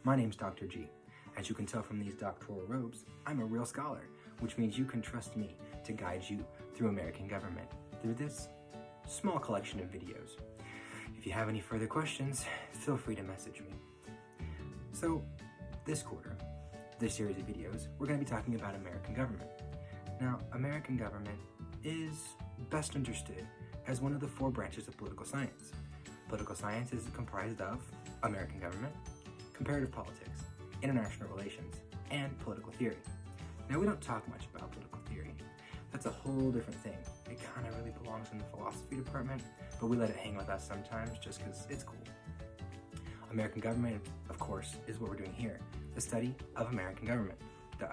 My name's Dr. G. As you can tell from these doctoral robes, I'm a real scholar, which means you can trust me to guide you through American government through this small collection of videos. If you have any further questions, feel free to message me. So, this quarter, this series of videos, we're going to be talking about American government. Now, American government is best understood as one of the four branches of political science. Political science is comprised of American government, comparative politics, international relations, and political theory. Now, we don't talk much about political theory. That's a whole different thing. It kind of really belongs in the philosophy department, but we let it hang with us sometimes just because it's cool. American government, of course, is what we're doing here, the study of American government. Duh.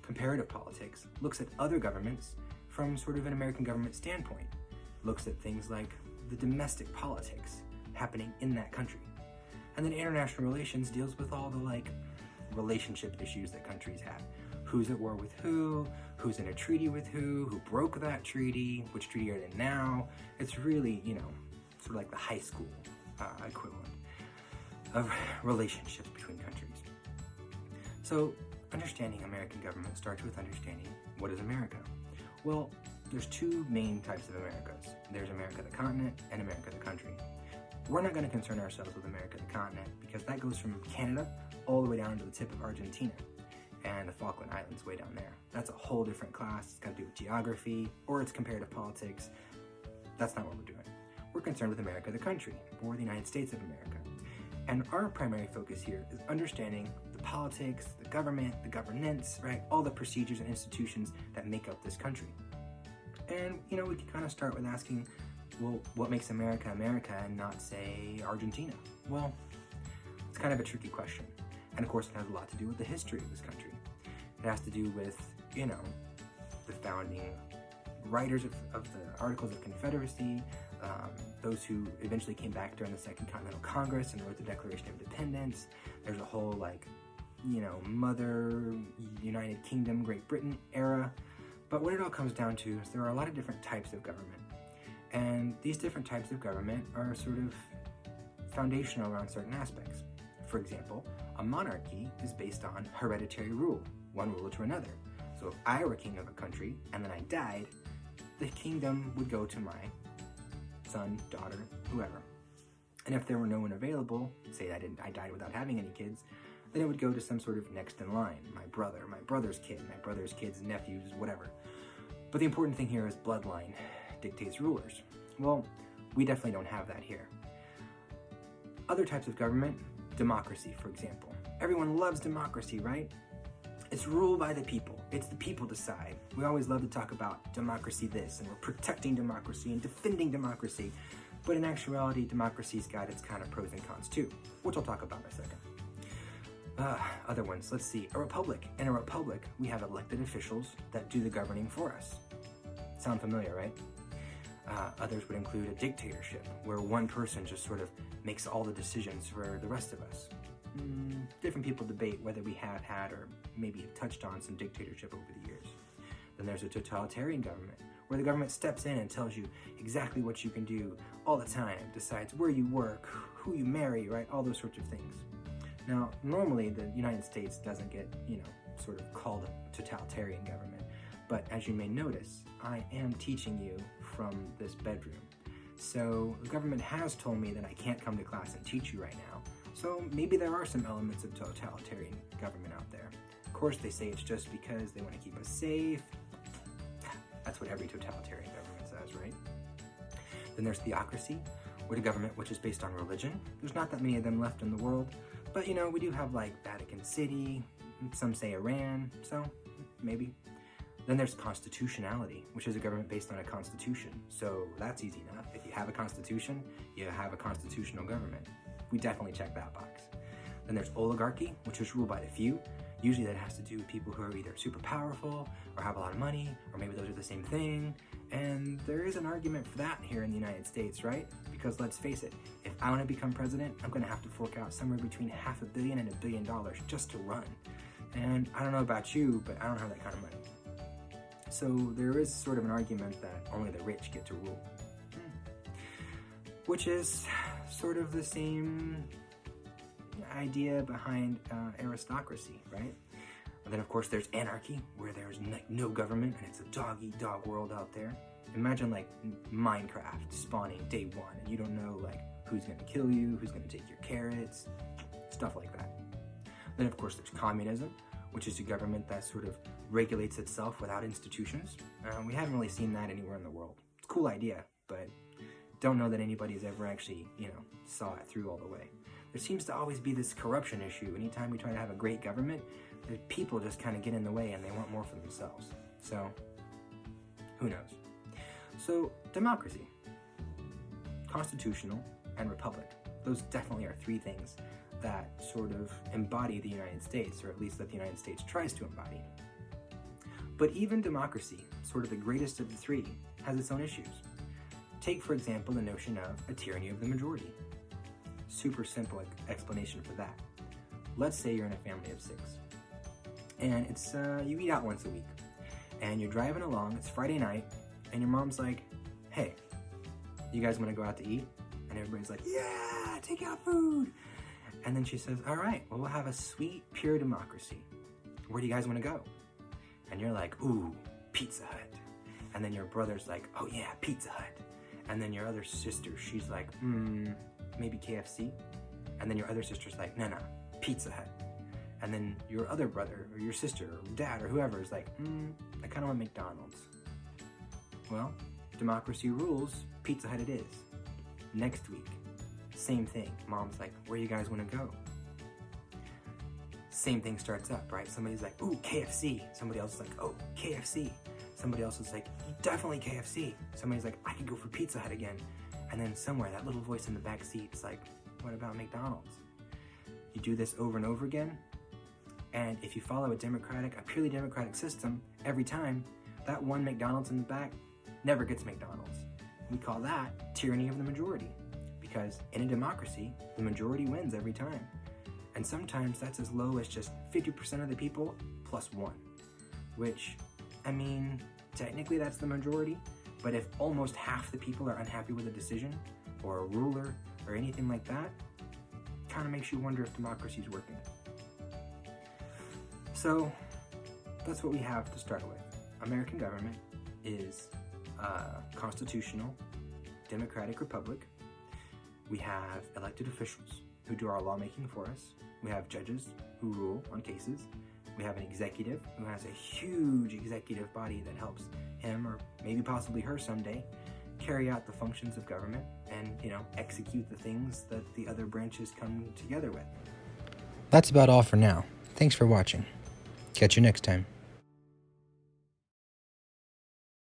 Comparative politics looks at other governments from sort of an American government standpoint, looks at things like the domestic politics happening in that country. And then international relations deals with all the relationship issues that countries have. Who's at war with who's in a treaty with who broke that treaty, which treaty are they in now. It's really, sort of like the high school equivalent of relationships between countries. So understanding American government starts with understanding what is America. Well, there's two main types of Americas. There's America the continent and America the country. We're not going to concern ourselves with America the continent because that goes from Canada all the way down to the tip of Argentina and the Falkland Islands way down there. That's a whole different class. It's got to do with geography or it's comparative politics. That's not what we're doing. We're concerned with America the country, or the United States of America. And our primary focus here is understanding the politics, the government, the governance, right? All the procedures and institutions that make up this country. And, we can kind of start with asking, well, what makes America America and not, say, Argentina? Well, it's kind of a tricky question. And of course, it has a lot to do with the history of this country. It has to do with, the founding writers of the Articles of Confederacy, those who eventually came back during the Second Continental Congress and wrote the Declaration of Independence. There's a whole, Mother, United Kingdom, Great Britain era. But what it all comes down to is there are a lot of different types of government. And these different types of government are sort of foundational around certain aspects. For example, a monarchy is based on hereditary rule, one ruler to another. So if I were king of a country and then I died, the kingdom would go to my son, daughter, whoever. And if there were no one available, say I died without having any kids, then it would go to some sort of next in line, my brother, my brother's kid, my brother's kids, nephews, whatever. But the important thing here is bloodline dictates rulers. Well, we definitely don't have that here. Other types of government, democracy, for example. Everyone loves democracy, right? It's ruled by the people. It's the people decide. We always love to talk about democracy this, and we're protecting democracy and defending democracy. But in actuality, democracy's got its kind of pros and cons too, which I'll talk about in a second. Other ones, let's see. A republic. In a republic, we have elected officials that do the governing for us. Sound familiar, right? Others would include a dictatorship, where one person just sort of makes all the decisions for the rest of us. Different people debate whether we have had or maybe have touched on some dictatorship over the years. Then there's a totalitarian government, where the government steps in and tells you exactly what you can do all the time, decides where you work, who you marry, right? All those sorts of things. Now, normally the United States doesn't get, sort of called a totalitarian government. But as you may notice, I am teaching you from this bedroom. So the government has told me that I can't come to class and teach you right now. So maybe there are some elements of totalitarian government out there. Of course, they say it's just because they want to keep us safe. That's what every totalitarian government says, right? Then there's theocracy, with a government which is based on religion. There's not that many of them left in the world. But, we do have Vatican City, some say Iran, so maybe. Then there's constitutionality, which is a government based on a constitution. So that's easy enough. If you have a constitution, you have a constitutional government. We definitely check that box. Then there's oligarchy, which is ruled by the few. Usually that has to do with people who are either super powerful or have a lot of money, or maybe those are the same thing. And there is an argument for that here in the United States, right? Because let's face it, if I want to become president, I'm going to have to fork out somewhere between $500 million and $1 billion just to run. And I don't know about you, but I don't have that kind of money. So there is sort of an argument that only the rich get to rule. Which is sort of the same idea behind aristocracy, right? And then, of course, there's anarchy, where there's no government, and it's a dog-eat-dog world out there. Imagine, like, Minecraft spawning day one, and you don't know, like, who's going to kill you, who's going to take your carrots, stuff like that. Then, of course, there's communism, which is a government that sort of regulates itself without institutions. We haven't really seen that anywhere in the world. It's a cool idea, but don't know that anybody's ever actually, saw it through all the way. There seems to always be this corruption issue. Anytime we try to have a great government, the people just kind of get in the way and they want more for themselves. So, who knows? So, democracy, constitutional, and republic. Those definitely are three things that sort of embody the United States, or at least that the United States tries to embody. But even democracy, sort of the greatest of the three, has its own issues. Take, for example, the notion of a tyranny of the majority. Super simple explanation for that. Let's say you're in a family of 6, and it's you eat out once a week, and you're driving along, it's Friday night, and your mom's like, hey, you guys want to go out to eat? And everybody's like, yeah, take out food. And then she says, all right, well, we'll have a sweet, pure democracy. Where do you guys want to go? And you're like, ooh, Pizza Hut. And then your brother's like, oh yeah, Pizza Hut. And then your other sister, she's like, maybe KFC. And then your other sister's like, no, Pizza Hut. And then your other brother or your sister or dad or whoever is like, I kind of want McDonald's. Well, democracy rules, Pizza Hut it is. Next week, same thing. Mom's like, where you guys want to go? Same thing starts up, right? Somebody's like, ooh, KFC. Somebody else is like, oh, KFC. Somebody else is like, definitely KFC. Somebody's like, I could go for Pizza Hut again. And then somewhere, that little voice in the back seat's like, what about McDonald's? You do this over and over again, and if you follow a purely democratic system, every time, that one McDonald's in the back never gets McDonald's. We call that tyranny of the majority, because in a democracy, the majority wins every time. And sometimes that's as low as just 50% of the people plus 1, which, I mean, technically that's the majority, but if almost half the people are unhappy with a decision or a ruler or anything like that, kind of makes you wonder if democracy is working. So that's what we have to start with. American government is a constitutional, democratic republic. We have elected officials who do our lawmaking for us. We have judges who rule on cases. We have an executive who has a huge executive body that helps him, or maybe possibly her someday, carry out the functions of government and, execute the things that the other branches come together with. That's about all for now. Thanks for watching. Catch you next time.